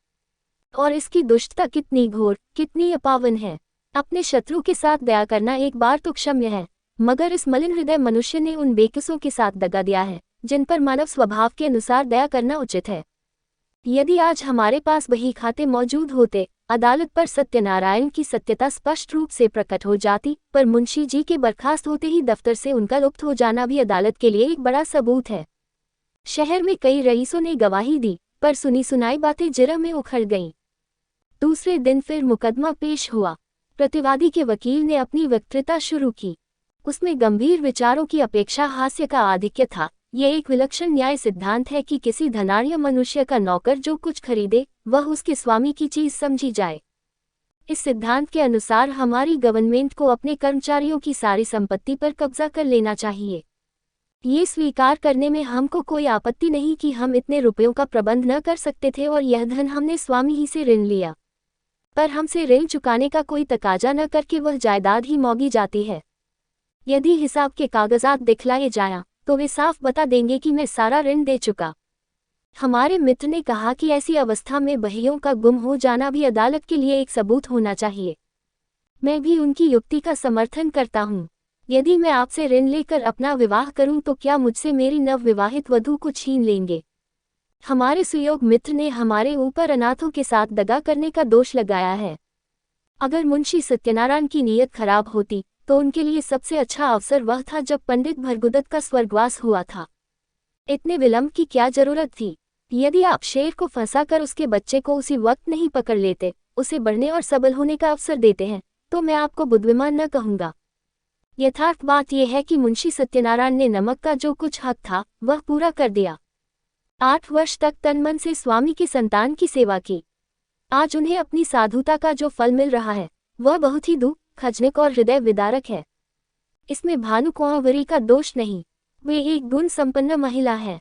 और इसकी दुष्टता कितनी घोर, कितनी अपावन है। अपने शत्रु के साथ दया करना एक बार तो क्षम्य है, मगर इस मलिन हृदय मनुष्य ने उन बेकसों के साथ दगा दिया है, जिन पर मानव स्वभाव के अनुसार दया करना उचित है। यदि आज हमारे पास बही खाते मौजूद होते, अदालत पर सत्यनारायण की सत्यता स्पष्ट रूप से प्रकट हो जाती, पर मुंशी जी के बर्खास्त होते ही दफ्तर से उनका लुप्त हो जाना भी अदालत के लिए एक बड़ा सबूत है। शहर में कई रईसों ने गवाही दी, पर सुनी सुनाई बातें जिरह में उखड़ गईं। दूसरे दिन फिर मुकदमा पेश हुआ। प्रतिवादी के वकील ने अपनी वक्तृता शुरू की। उसमें गंभीर विचारों की अपेक्षा हास्य का आधिक्य था। ये एक विलक्षण न्याय सिद्धांत है कि किसी धनाढ्य मनुष्य का नौकर जो कुछ खरीदे, वह उसके स्वामी की चीज समझी जाए। इस सिद्धांत के अनुसार हमारी गवर्नमेंट को अपने कर्मचारियों की सारी संपत्ति पर कब्जा कर लेना चाहिए। ये स्वीकार करने में हमको कोई आपत्ति नहीं कि हम इतने रुपयों का प्रबंध न कर सकते थे और यह धन हमने स्वामी ही से ऋण लिया। पर हमसे ऋण चुकाने का कोई तकाजा न करके वह जायदाद ही मौगी जाती है। यदि हिसाब के कागजात दिखलाए जाया तो वे साफ बता देंगे कि मैं सारा ऋण दे चुका। हमारे मित्र ने कहा कि ऐसी अवस्था में बहियों का गुम हो जाना भी अदालत के लिए एक सबूत होना चाहिए। मैं भी उनकी युक्ति का समर्थन करता हूँ। यदि मैं आपसे ऋण लेकर अपना विवाह करूं तो क्या मुझसे मेरी नवविवाहित वधू को छीन लेंगे? हमारे सुयोग मित्र ने हमारे ऊपर अनाथों के साथ दगा करने का दोष लगाया है। अगर मुंशी सत्यनारायण की नीयत खराब होती तो उनके लिए सबसे अच्छा अवसर वह था जब पंडित भरगुदत का स्वर्गवास हुआ था। इतने विलंब की क्या जरूरत थी? यदि आप शेर को फंसाकर उसके बच्चे को उसी वक्त नहीं पकड़ लेते, उसे बढ़ने और सबल होने का अवसर देते हैं, तो मैं आपको बुद्धिमान न कहूँगा। यथार्थ बात यह है कि मुंशी सत्यनारायण ने नमक का जो कुछ हक था वह पूरा कर दिया। 8 वर्ष तक तन मन से स्वामी की संतान की सेवा की। आज उन्हें अपनी साधुता का जो फल मिल रहा है वह बहुत ही दुख खजनक और हृदय विदारक है। इसमें भानु कुंवरी का दोष नहीं, वे एक गुण संपन्न महिला है,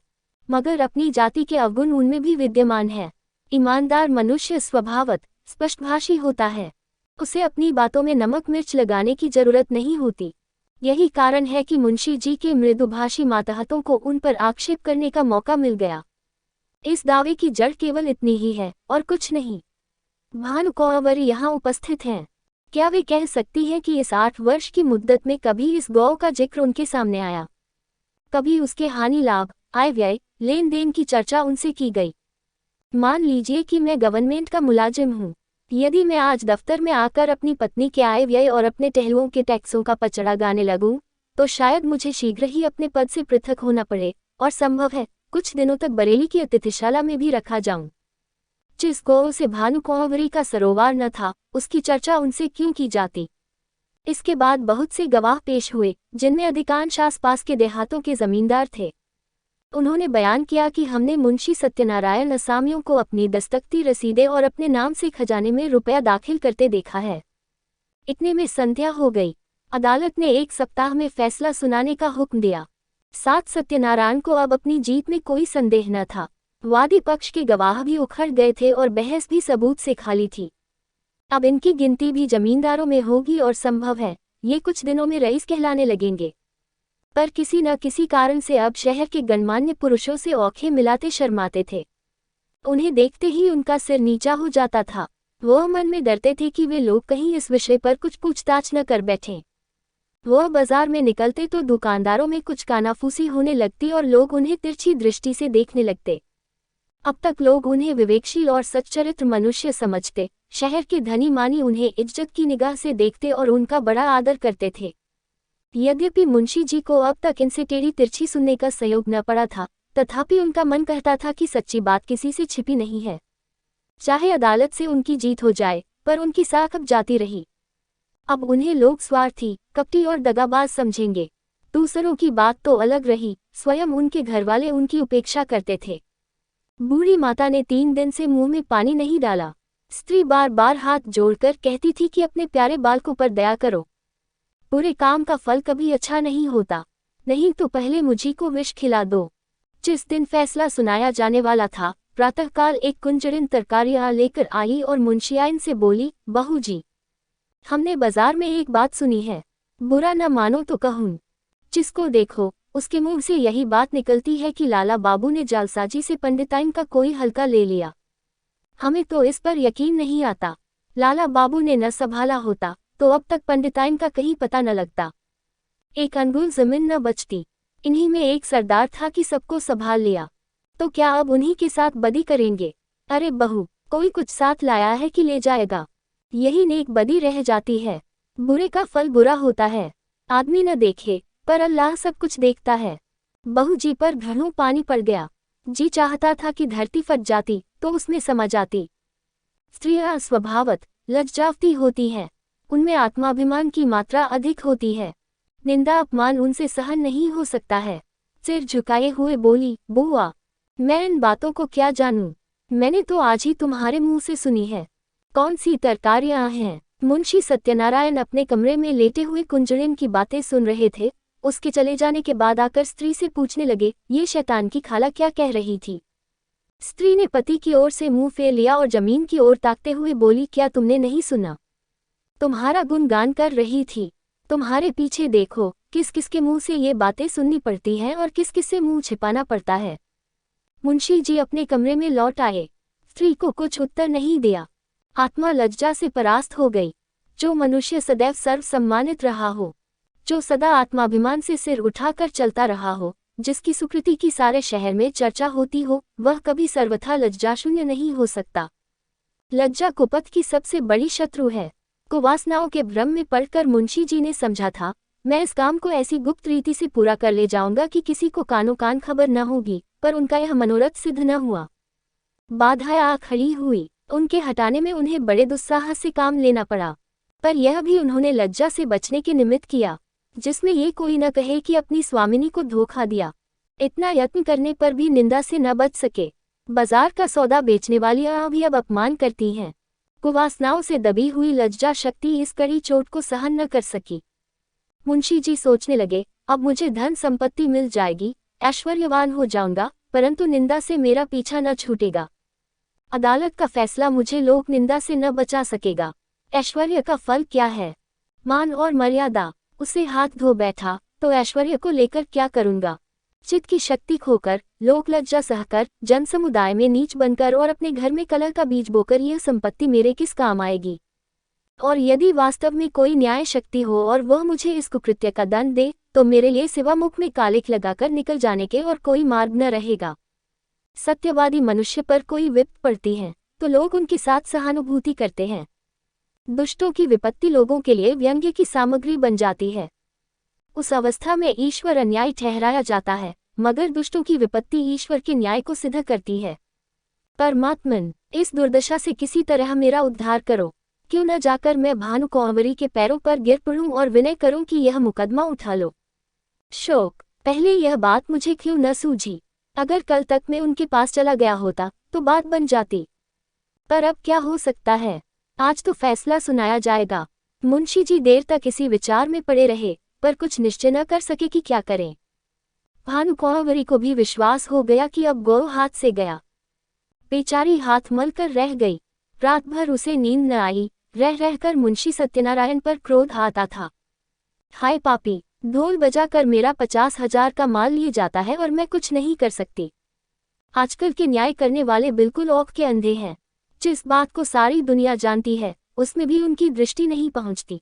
मगर अपनी जाति के अवगुण उनमें भी विद्यमान है। ईमानदार मनुष्य स्वभावत स्पष्टभाषी होता है, उसे अपनी बातों में नमक मिर्च लगाने की जरूरत नहीं होती। यही कारण है कि मुंशी जी के मृदुभाषी मातहतों को उन पर आक्षेप करने का मौका मिल गया। इस दावे की जड़ केवल इतनी ही है और कुछ नहीं। भानु कुंवरी यहाँ उपस्थित हैं। क्या वे कह सकती हैं कि इस 8 वर्ष की मुद्दत में कभी इस गौ का जिक्र उनके सामने आया? कभी उसके हानि लाभ, आय व्यय, लेन देन की चर्चा उनसे की गई? मान लीजिए कि मैं गवर्नमेंट का मुलाजिम हूँ। यदि मैं आज दफ्तर में आकर अपनी पत्नी के आय व्यय और अपने टहलुओं के टैक्सों का पचड़ा गाने लगूं, तो शायद मुझे शीघ्र ही अपने पद से पृथक होना पड़े और संभव है कुछ दिनों तक बरेली की अतिथिशाला में भी रखा जाऊं। जिस गौ से भानु कुंवरी का सरोवर न था, उसकी चर्चा उनसे क्यों की जाती? इसके बाद बहुत से गवाह पेश हुए, जिनमें अधिकांश आसपास के देहातों के जमींदार थे। उन्होंने बयान किया कि हमने मुंशी सत्यनारायण असामियों को अपनी दस्तखती रसीदें और अपने नाम से खजाने में रुपया दाखिल करते देखा है। इतने में संध्या हो गई। अदालत ने 1 सप्ताह में फैसला सुनाने का हुक्म दिया। 7 सत्यनारायण को अब अपनी जीत में कोई संदेह न था। वादी पक्ष के गवाह भी उखड़ गए थे और बहस भी सबूत से खाली थी। अब इनकी गिनती भी जमींदारों में होगी और संभव है ये कुछ दिनों में रईस कहलाने लगेंगे। पर किसी न किसी कारण से अब शहर के गणमान्य पुरुषों से औखे मिलाते शर्माते थे। उन्हें देखते ही उनका सिर नीचा हो जाता था। वह मन में डरते थे कि वे लोग कहीं इस विषय पर कुछ पूछताछ न कर बैठें। वह बाजार में निकलते तो दुकानदारों में कुछ कानाफूसी होने लगती और लोग उन्हें तिरछी दृष्टि से देखने लगते। अब तक लोग उन्हें विवेकशील और सच्चरित्र मनुष्य समझते। शहर के धनी मानी उन्हें इज्जत की निगाह से देखते और उनका बड़ा आदर करते थे। यद्यपि मुंशी जी को अब तक इनसे टेढ़ी तिरछी सुनने का संयोग न पड़ा था, तथापि उनका मन कहता था कि सच्ची बात किसी से छिपी नहीं है। चाहे अदालत से उनकी जीत हो जाए, पर उनकी साख अब जाती रही। अब उन्हें लोग स्वार्थी, कपटी और दगाबाज समझेंगे। दूसरों की बात तो अलग रही, स्वयं उनके घरवाले उनकी उपेक्षा करते थे। बूढ़ी माता ने 3 दिन से मुंह में पानी नहीं डाला। स्त्री बार बार हाथ जोड़कर कहती थी कि अपने प्यारे बालकों पर दया करो। बुरे काम का फल कभी अच्छा नहीं होता, नहीं तो पहले मुझी को विष खिला दो। जिस दिन फैसला सुनाया जाने वाला था, प्रातःकाल एक कुंजरिन तरकारियां लेकर आई और मुंशियाइन से बोली, बहू जी, हमने बाजार में एक बात सुनी है, बुरा न मानो तो कहूँ। जिसको देखो उसके मुंह से यही बात निकलती है कि लाला बाबू ने जालसाजी से पंडिताइन का कोई हल्का ले लिया। हमें तो इस पर यकीन नहीं आता। लाला बाबू ने न संभाला होता तो अब तक पंडिताइन का कहीं पता न लगता। एक अंगुल जमीन न बचती। इन्हीं में एक सरदार था कि सबको संभाल लिया, तो क्या अब उन्हीं के साथ बदी करेंगे? अरे बहू, कोई कुछ साथ लाया है कि ले जाएगा? यही नेक बदी रह जाती है। बुरे का फल बुरा होता है। आदमी न देखे पर अल्लाह सब कुछ देखता है। बहू जी पर घड़ों पानी पड़ गया। जी चाहता था कि धरती फट जाती तो उसमें समा जाती। स्त्रियां स्वभावत लज्जावती होती हैं, उनमें आत्माभिमान की मात्रा अधिक होती है। निंदा अपमान उनसे सहन नहीं हो सकता है। सिर झुकाए हुए बोली, बुआ, मैं इन बातों को क्या जानूं? मैंने तो आज ही तुम्हारे मुंह से सुनी है। कौन सी तरकारियां हैं? मुंशी सत्यनारायण अपने कमरे में लेटे हुए कुंजरिन की बातें सुन रहे थे। उसके चले जाने के बाद आकर स्त्री से पूछने लगे, ये शैतान की खाला क्या कह रही थी। स्त्री ने पति की ओर से मुंह फेर लिया और जमीन की ओर ताकते हुए बोली, क्या तुमने नहीं सुना? तुम्हारा गुणगान कर रही थी। तुम्हारे पीछे देखो, किस किस के मुंह से ये बातें सुननी पड़ती हैं और किस किस से मुंह छिपाना पड़ता है। मुंशी जी अपने कमरे में लौट आए। स्त्री को कुछ उत्तर नहीं दिया। आत्मा लज्जा से परास्त हो गई। जो मनुष्य सदैव सर्व सम्मानित रहा हो, जो सदा आत्माभिमान से सिर उठाकर चलता रहा हो, जिसकी सुकृति की सारे शहर में चर्चा होती हो, वह कभी सर्वथा लज्जाशून्य नहीं हो सकता। लज्जा कुपथ की सबसे बड़ी शत्रु है। कुवासनाओं के भ्रम में पड़कर मुंशी जी ने समझा था, मैं इस काम को ऐसी गुप्त रीति से पूरा कर ले जाऊंगा कि किसी को कानो कान खबर न होगी, पर उनका यह मनोरथ सिद्ध न हुआ। बाधाएं आ खड़ी हुई। उनके हटाने में उन्हें बड़े दुस्साहस से काम लेना पड़ा, पर यह भी उन्होंने लज्जा से बचने के निमित्त किया, जिसमें ये कोई न कहे कि अपनी स्वामिनी को धोखा दिया। इतना यत्न करने पर भी निंदा से न बच सके। बाजार का सौदा बेचने वालियां भी अब अपमान करती हैं। कुवासनाओं से दबी हुई लज्जा शक्ति इस कड़ी चोट को सहन न कर सकी। मुंशी जी सोचने लगे, अब मुझे धन संपत्ति मिल जाएगी, ऐश्वर्यवान हो जाऊंगा, परंतु निंदा से मेरा पीछा न छूटेगा। अदालत का फैसला मुझे लोक निंदा से न बचा सकेगा। ऐश्वर्य का फल क्या है? मान और मर्यादा। उसे हाथ धो बैठा तो ऐश्वर्य को लेकर क्या करूंगा? चित्त की शक्ति खोकर, लोक लज्जा सहकर, जन समुदाय में नीच बनकर और अपने घर में कलह का बीज बोकर यह संपत्ति मेरे किस काम आएगी? और यदि वास्तव में कोई न्याय शक्ति हो और वह मुझे इस कुकृत्य का दंड दे, तो मेरे लिए सिवा मुख में कालिख लगाकर निकल जाने के और कोई मार्ग न रहेगा। सत्यवादी मनुष्य पर कोई विपत्ति पड़ती है तो लोग उनके साथ सहानुभूति करते हैं। दुष्टों की विपत्ति लोगों के लिए व्यंग्य की सामग्री बन जाती है। उस अवस्था में ईश्वर अन्याय ठहराया जाता है, मगर दुष्टों की विपत्ति ईश्वर के न्याय को सिद्ध करती है। परमात्मन, इस दुर्दशा से किसी तरह मेरा उद्धार करो। क्यों न जाकर मैं भानुकुंवरी के पैरों पर गिर पड़ूं और विनय करूं कि यह मुकदमा उठा लो। शोक, पहले यह बात मुझे क्यों न सूझी? अगर कल तक मैं उनके पास चला गया होता तो बात बन जाती, पर अब क्या हो सकता है? आज तो फैसला सुनाया जाएगा। मुंशी जी देर तक इसी विचार में पड़े रहे, पर कुछ निश्चय न कर सके कि क्या करें। भानुकुंवरी को भी विश्वास हो गया कि अब गौ हाथ से गया। बेचारी हाथ मल कर रह गई। रात भर उसे नींद न आई। रह रहकर मुंशी सत्यनारायण पर क्रोध आता था। हाय पापी, ढोल बजाकर मेरा 50,000 का माल लिए जाता है और मैं कुछ नहीं कर सकती। आजकल के न्याय करने वाले बिल्कुल औख के अंधे हैं। जिस बात को सारी दुनिया जानती है, उसमें भी उनकी दृष्टि नहीं पहुंचती।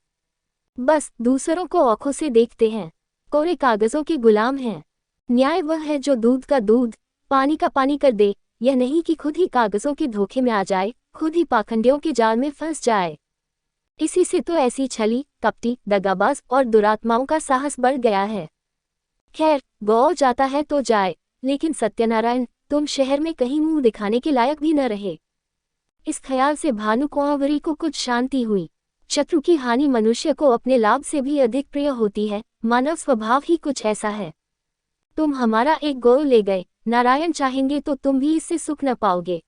बस दूसरों को औखों से देखते हैं। कोरे कागजों के गुलाम हैं। न्याय वह है जो दूध का दूध, पानी का पानी कर दे, यह नहीं कि खुद ही कागजों के धोखे में आ जाए, खुद ही पाखंडियों के जाल में फंस जाए। इसी से तो ऐसी छली, कपटी, दगाबाज और दुरात्माओं का साहस बढ़ गया है। खैर, गौ जाता है तो जाए, लेकिन सत्यनारायण, तुम शहर में कहीं मुंह दिखाने के लायक भी न रहे। इस ख्याल से भानुकुंवरी को कुछ शांति हुई। शत्रु की हानि मनुष्य को अपने लाभ से भी अधिक प्रिय होती है। मानव स्वभाव ही कुछ ऐसा है। तुम हमारा एक गौ ले गए, नारायण चाहेंगे तो तुम भी इससे सुख न पाओगे।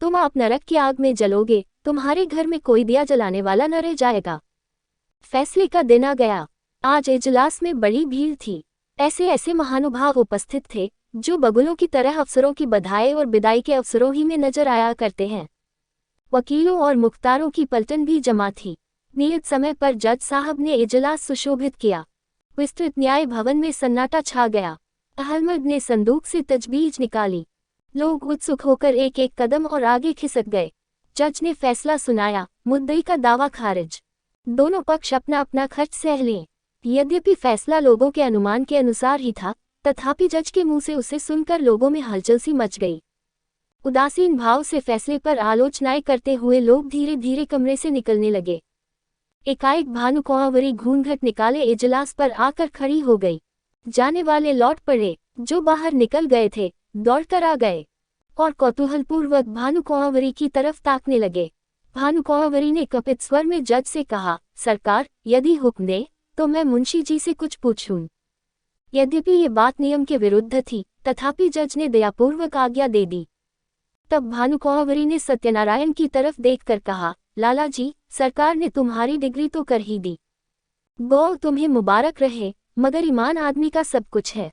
तुम आप नरक की आग में जलोगे। तुम्हारे घर में कोई दिया जलाने वाला न रह जाएगा। फैसले का दिन आ गया। आज इजलास में बड़ी भीड़ थी। ऐसे ऐसे महानुभाव उपस्थित थे जो बगुलों की तरह अफसरों की बधाई और विदाई के अवसरों ही में नजर आया करते हैं। वकीलों और मुख्तारों की पलटन भी जमा थी। नियत समय पर जज साहब ने इजलास सुशोभित किया। विस्तृत न्याय भवन में सन्नाटा छा गया। अहमद ने संदूक से तजवीज निकाली। लोग उत्सुक होकर एक एक कदम और आगे खिसक गए। जज ने फैसला सुनाया। मुद्दई का दावा खारिज। दोनों पक्ष अपना अपना खर्च सह लें। यद्यपि फैसला लोगों के अनुमान के अनुसार ही था, तथापि जज के मुंह से उसे सुनकर लोगों में हलचल सी मच गई। उदासीन भाव से फैसले पर आलोचनाएं करते हुए लोग धीरे धीरे कमरे से निकलने लगे। एकाएक भानुकुंवरी घूंघट निकाले इजलास पर आकर खड़ी हो गई। जाने वाले लौट पड़े। जो बाहर निकल गए थे, दौड़कर आ गए और कौतूहलपूर्वक भानुकुंवरी की तरफ ताकने लगे। भानुकुंवरी ने कपित स्वर में जज से कहा, सरकार, यदि हुक्म दे तो मैं मुंशी जी से कुछ पूछूं। यद्यपि ये बात नियम के विरुद्ध थी, तथापि जज ने दयापूर्वक आज्ञा दे दी। तब भानुकुंवरी ने सत्यनारायण की तरफ देखकर कहा, लाला जी, सरकार ने तुम्हारी डिग्री तो कर ही दी। गौ तुम्हें मुबारक रहे। मगर ईमान आदमी का सब कुछ है।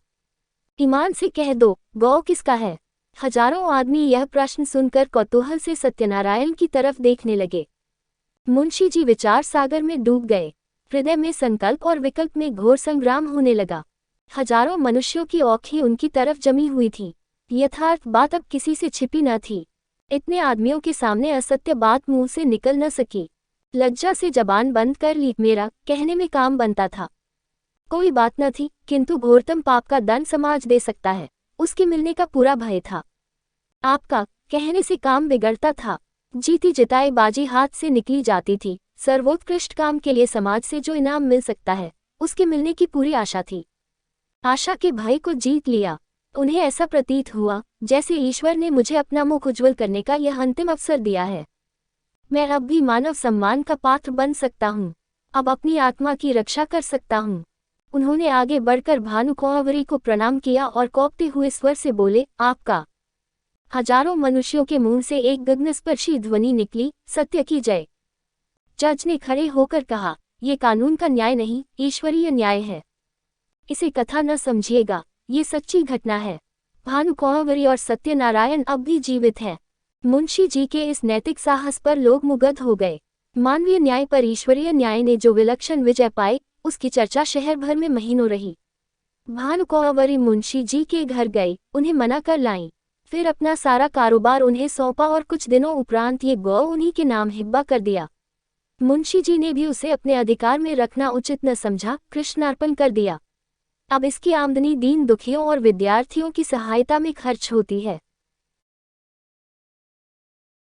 ईमान से कह दो, गौ किसका है? हजारों आदमी यह प्रश्न सुनकर कौतूहल से सत्यनारायण की तरफ देखने लगे। मुंशी जी विचार सागर में डूब गए। हृदय में संकल्प और विकल्प में घोर संग्राम होने लगा। हजारों मनुष्यों की आंखें उनकी तरफ जमी हुई थी। यथार्थ बात अब किसी से छिपी न थी। इतने आदमियों के सामने असत्य बात मुंह से निकल न सकी। लज्जा से जबान बंद कर ली। मेरा कहने में काम बनता था, कोई बात न थी, किंतु घोरतम पाप का दंड समाज दे सकता है, उसके मिलने का पूरा भय था। आपका कहने से काम बिगड़ता था। जीती जिताई बाजी हाथ से निकली जाती थी। सर्वोत्कृष्ट काम के लिए समाज से जो इनाम मिल सकता है, उसके मिलने की पूरी आशा थी। आशा के भय को जीत लिया। उन्हें ऐसा प्रतीत हुआ जैसे ईश्वर ने मुझे अपना मुख उज्ज्वल करने का यह अंतिम अवसर दिया है। मैं अब भी मानव सम्मान का पात्र बन सकता हूँ, अब अपनी आत्मा की रक्षा कर सकता हूँ। उन्होंने आगे बढ़कर भानुकुँवरी को प्रणाम किया और कौपते हुए स्वर से बोले, आपका। हजारों मनुष्यों के मुंह से एक गगनस्पर्शी ध्वनि निकली, सत्य की जय। जज ने खड़े होकर कहा, ये कानून का न्याय नहीं, ईश्वरीय न्याय है। इसे कथा न समझिएगा, ये सच्ची घटना है। भानुकुँवरी और सत्यनारायण अब भी जीवित हैं। मुंशी जी के इस नैतिक साहस पर लोग मुग्ध हो गए। मानवीय न्याय पर ईश्वरीय न्याय ने जो विलक्षण विजय पाई, उसकी चर्चा शहर भर में महीनों रही। भानुकुँवरी मुंशी जी के घर गई, उन्हें मना कर लाई। फिर अपना सारा कारोबार उन्हें सौंपा और कुछ दिनों उपरांत ये गौ उन्हीं के नाम हिब्बा कर दिया। मुंशी जी ने भी उसे अपने अधिकार में रखना उचित न समझा, कृष्णार्पण कर दिया। अब इसकी आमदनी दीन दुखियों और विद्यार्थियों की सहायता में खर्च होती है।